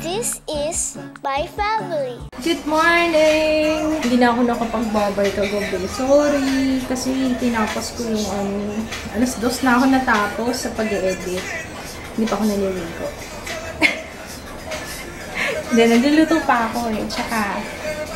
This is my family. Good morning! Hindi na ako nakapagbabay kagabi. Sorry, kasi tinapos ko yung alas 2 na ako natapos sa pag-edit. Hindi pa ako naliligo. Hindi, nagluluto pa ako eh. Tsaka,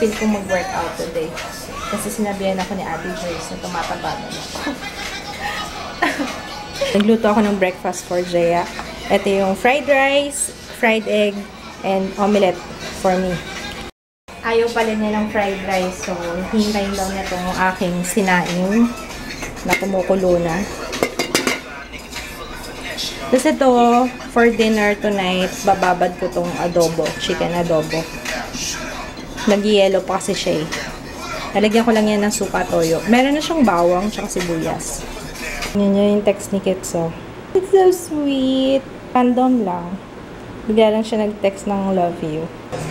feel ko mag-workout today. Kasi sinabihan ako ni Ate Joyce na tumataba na ako. Nagluto ako ng breakfast for Jaya. Ito yung fried rice, fried egg, and omelette for me. Ayaw pala niya ng fried rice, so hintayin daw niya itong aking sinaing na kumukulo na. Tapos ito, for dinner tonight, bababad ko itong adobo, chicken adobo. Nag-yellow pa kasi siya eh. Nalagyan ko lang yan ng suka toyo. Meron na siyang bawang tsaka sibuyas. Yan yung text ni Kitso. It's so sweet. Random lang. Bigla lang siya nag-text ng love you. A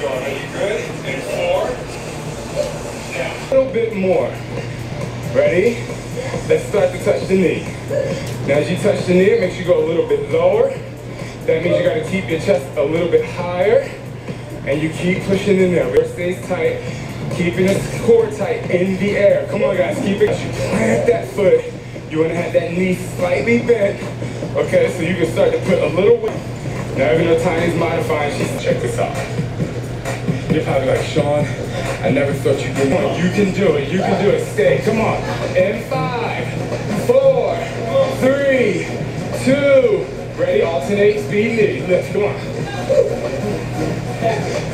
little bit more. Ready? Let's start to touch the knee. Now as you touch the knee, make sure you go a little bit lower. That means you got to keep your chest a little bit higher. And you keep pushing in there. Where it stays tight. Keeping the core tight in the air. Come on guys, keep it. As you plant that foot, you want to have that knee slightly bent. Okay, so you can start to put a little weight. Now even though Tiny's modifying, she's check this out. You're probably like, Sean, I never thought you could. You can do it, you can do it. Stay, come on. In 5, 4, 3, 2, ready, alternate speed knee. Lift, come on.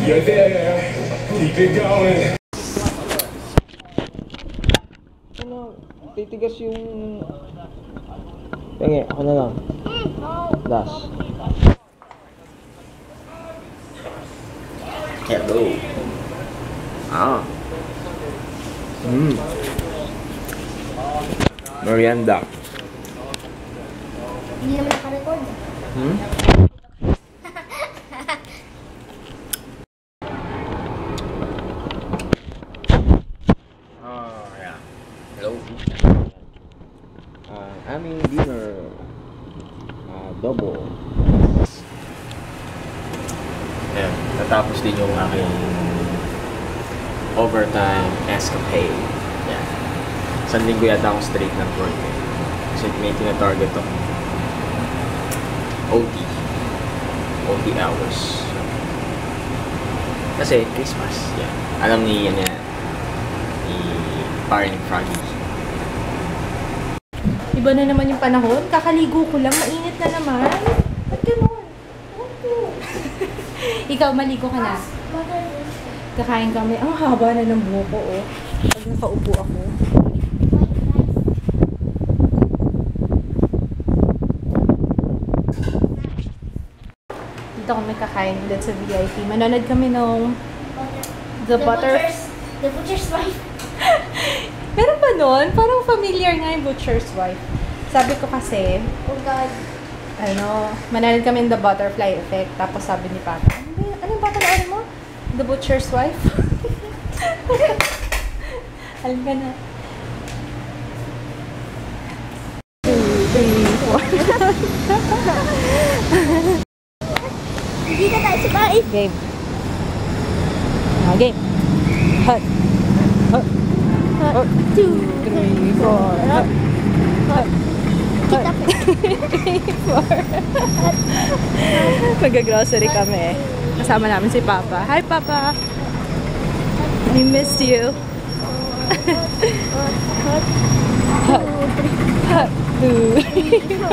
You're there. Keep it going. Titigas yung... Penge, ako na lang. Dash. Hello. Merienda. Hindi naman naka-record. Yeah. Hello. Aming dinner. Double. Ayan, natapos din yung aking overtime escapade. Ayan. Isang linggo yata akong straight ng work eh. Kasi may tina-target ako. OT hours. Kasi Christmas. Yan. Alam ni ni Paring Froggy. Iba na naman yung panahon. Kakaligo ko lang. Mainit na naman. Ba't ganun? Ikaw, maligo ka na. Kakain kami. Ang haba na ng buhok ko, oh. Pag nakaupo ako. Dito kami kakain dito sa VIP. Manonood kami nung The Butcher's Wife. Meron pa nun? Parang familiar nga yung Butcher's Wife. Sabi ko kasi, Oh God. manonood kami ng The Butterfly Effect. Tapos sabi ni Papa, ano yung papanoorin mo? The Butcher's Wife? Alam ka na. 2, 3, 4. Hindi na tayo sa bahay. Game. Game. Hut. Hut. 2, 3, 4. Hut. Hut. Kita po. 3, 4. Mag-grocery kami. Kasama namin si Papa. Hi, Papa! I miss you. Hut. Hut. 2, 3, 4.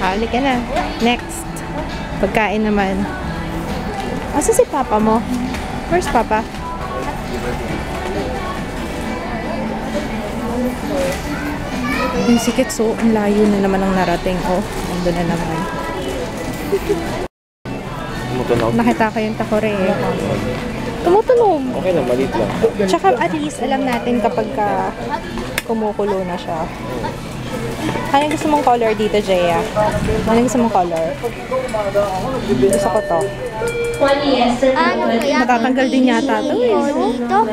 Hali ka na. Next. Pagkain naman. Asa si Papa mo? Where's Papa? Yung si Kitso, ang layo na naman ang narating. Oh, ando na naman. Nakita ko yung takore eh. Tumutunog. Okay na, maliit lang. Tsaka at least alam natin kapag kumukulo na siya. Anong gusto mong color dito, Jaya? Anong gusto mong color? Gusto ko to. Ano kaya? Matatanggal din yata to eh. Ito?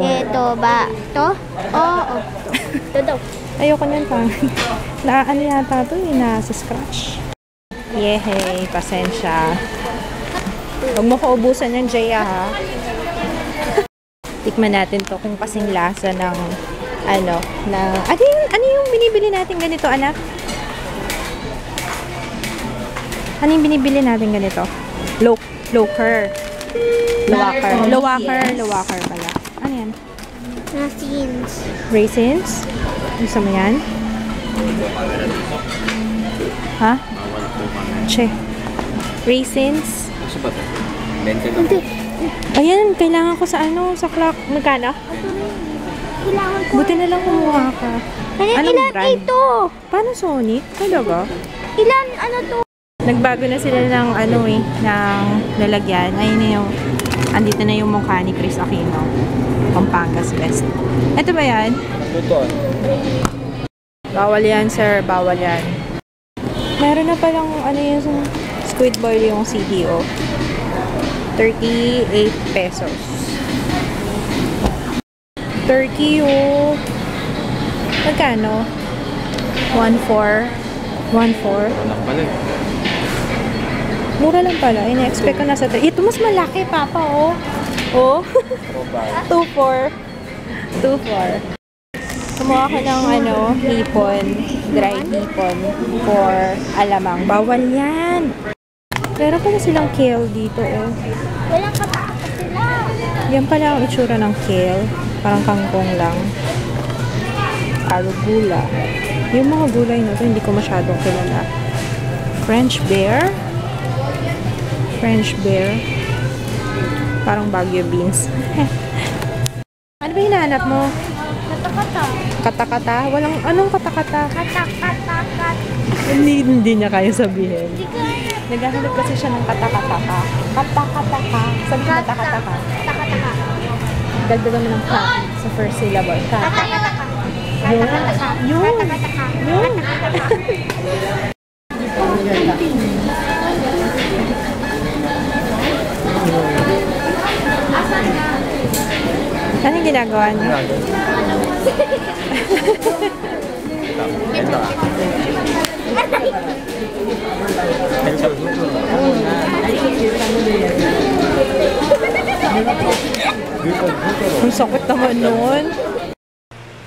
Ito ba? Ito? Oo. Ito daw. Ayoko nyan pa. Ano yata ito eh, sa scratch. Yehey, pasensya. Huwag mo ko ubusan yan, Jaya, ha? Tikman natin to kung kasing lasa ng ano yung binibili natin ganito, anak? Ano yung binibili natin ganito? Lowaker pala. Ano yan? Raisins. Raisins? Gusto mo yan? Ha? Che. Raisins? Gusto ba ito? 20 lang. Ayan, kailangan ko sa sa clock. Magkano? Kailangan ko. Buti na lang kumuha ka. Anong Ilan brand? ito? Panasonic? Talaga? Ilan ano to? Nagbago na sila ng ng lalagyan. Ayun na yung, andito na yung mukha ni Chris Aquino. Pampangas Best. Ito ba yan? Luton. Bawal yan, sir. Bawal yan. Meron na palang, yung squid boil yung CDO. 38 pesos. Turkey yung magkano? 1.4. 1.4. Anak pala eh. Mura lang pala. Ina-expect ko na sa... Ito mas malaki, Papa, oh. Oh. 2.4. 2.4. Kumuha ko ng hipon. Dried hipon for alamang. Bawal yan. Meron pala silang kale dito, oh. Walang katakot sila. Yan pala ang itsura ng kale. Parang kangkong lang. Arugula. Yung mga gulay na to, hindi ko masyadong kilala. French bear. French bear. Parang Baguio beans. Ano ba hinahanap mo? Katakata. Katakata? Anong katakata? Katakatakat. Hindi niya kaya sabihin. Hindi kaya. Naghahanap kasi siya ng katakataka. Katakataka. Sabi mo katakataka. Katakataka. Dagdagan mo ng ka sa first syllable. Ka. Katakataka. Yun. Katakataka. Yun. Katakataka. Yun. Anong ginagawa niyo? Ito ah. Ang sakit naman nun.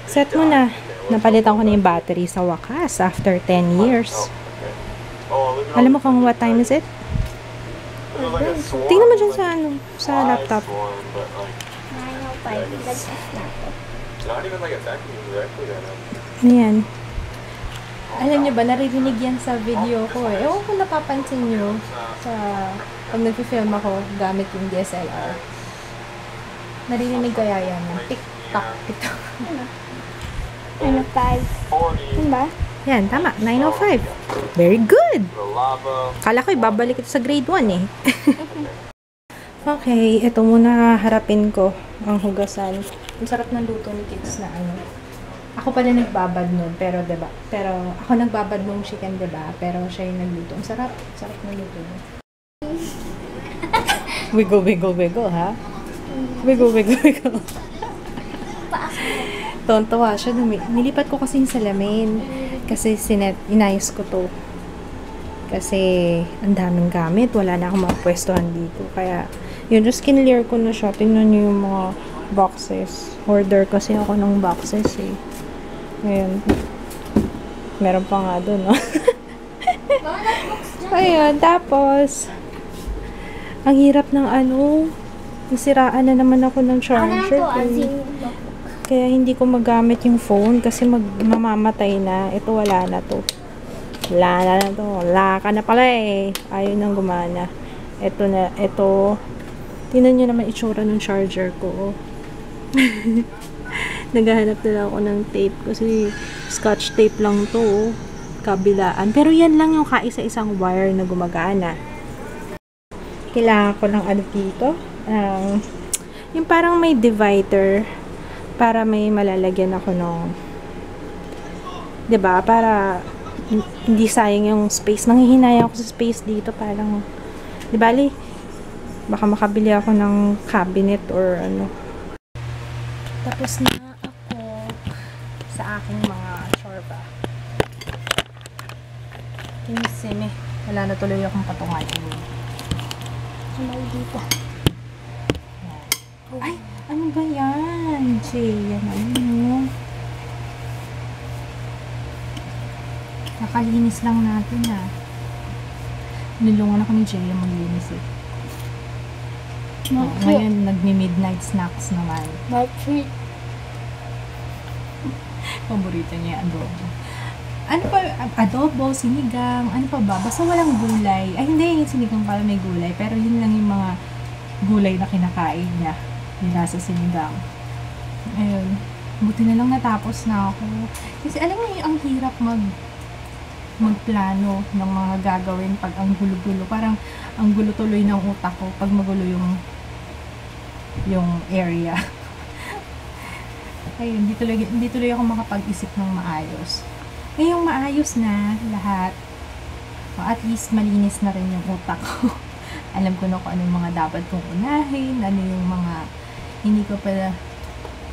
Set mo na. Napalitan ko na yung battery sa wakas after 10 years. Alam mo kung what time is it? Tingnan mo dyan sa laptop. 9:05. Ano yan? Alam niyo ba, naririnig yan sa video ko eh. Ewan ko napapansin niyo sa pag nag-film ako gamit yung DSLR. Naririnig kaya yan. Tik-tak, tik-tak. 9:05. Ano ba? Yan, tama. 9:05. Very good! Kala ko ibabalik ito sa grade 1 eh. Okay, ito muna harapin ko ang hugasan. Ang sarap ng luto ni kids na Ako pala nagbabad nun, pero diba? Pero ako nagbabad nung chicken, diba? Pero siya yung nagluto. Ang sarap. Sarap ng luto niya. Wiggle, wiggle, wiggle, ha? Wiggle, wiggle, wiggle. Tontawa siya. Nilipat ko kasi yung salamin. Kasi inayos ko to. Kasi ang daming gamit. Wala na akong mapwestuhan dito. Kaya, yun, just kinlear ko na siya. Tingnan niyo yung mga boxes. Order kasi ako ng boxes eh. Ayun. Meron pa nga doon, no? Ayun, tapos ang hirap ng nasiraan na naman ako ng charger. Kaya hindi ko magamit yung phone kasi mamamatay na. Ito wala na to. Wala na to. Wala ka na pala eh. Ayaw nang gumana. Ito na, ito. Tingnan nyo naman itsura ng charger ko. Naghahanap na lang ako ng tape kasi scotch tape lang to. Kabilaan. Pero yan lang yung kaisa-isang wire na gumagana. Kailangan ko ng dito. Yung parang may divider para may malalagyan ako ng, diba? Para hindi sayang yung space. Nanghihinayang ako sa space dito. Parang, di bali, baka makabili ako ng cabinet or Tapos na ako sa aking mga chorba. Kinisime. Wala na tuloy akong patungan. Kamay dito. Ay! Ano ba yan? Jay, ano? Nakalinis lang natin Nilungan ako ni Jay maglinis ngayon, nagmi-midnight snacks naman. My treat. Paborito niya yung adobo. Ano pa? Adobo, sinigang, ano pa ba? Basta walang gulay. Ay, hindi, yung sinigang pala may gulay. Pero yun lang yung mga gulay na kinakain niya. Yung nasa sinigang. Ayun. Buti na lang natapos na ako. Kasi alam mo yung ang hirap magplano ng mga gagawin pag ang gulo-gulo. Parang ang gulo tuloy ng utak ko pag magulo yung area. Ayun, hindi tuloy ako makapag-isip ng maayos. Ngayong maayos na lahat, at least malinis na rin yung utak ko. Alam ko na kung ano yung mga dapat kong unahin, ano yung mga hindi ko pala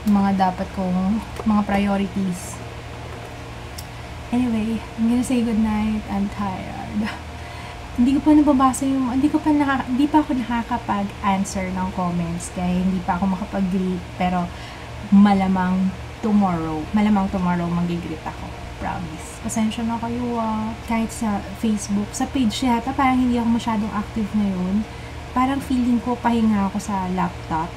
mga dapat kong mga priorities. Anyway, I'm gonna say goodnight. I'm tired. Hindi pa ako nakakapag-answer ng comments kaya hindi pa ako makapag-greet, pero malamang tomorrow mag-greet ako. Promise. Pasensya na kayo kahit sa Facebook, sa page yata parang hindi ako masyadong active ngayon. Parang feeling ko pahinga ako sa laptop.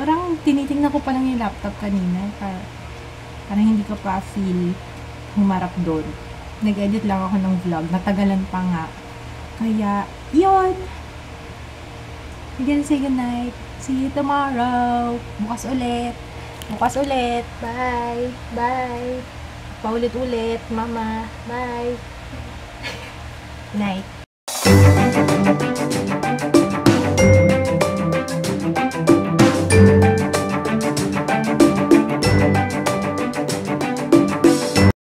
Parang tinitingnan ko pa lang yung laptop kanina. Parang hindi ko pa feel humarap doon. Nag-edit lang ako ng vlog. Natagalan pa nga. Kaya, yun! Again, say goodnight. See you tomorrow. Bukas ulit. Bye. Bye. Paulit-ulit. Mama. Bye. Night.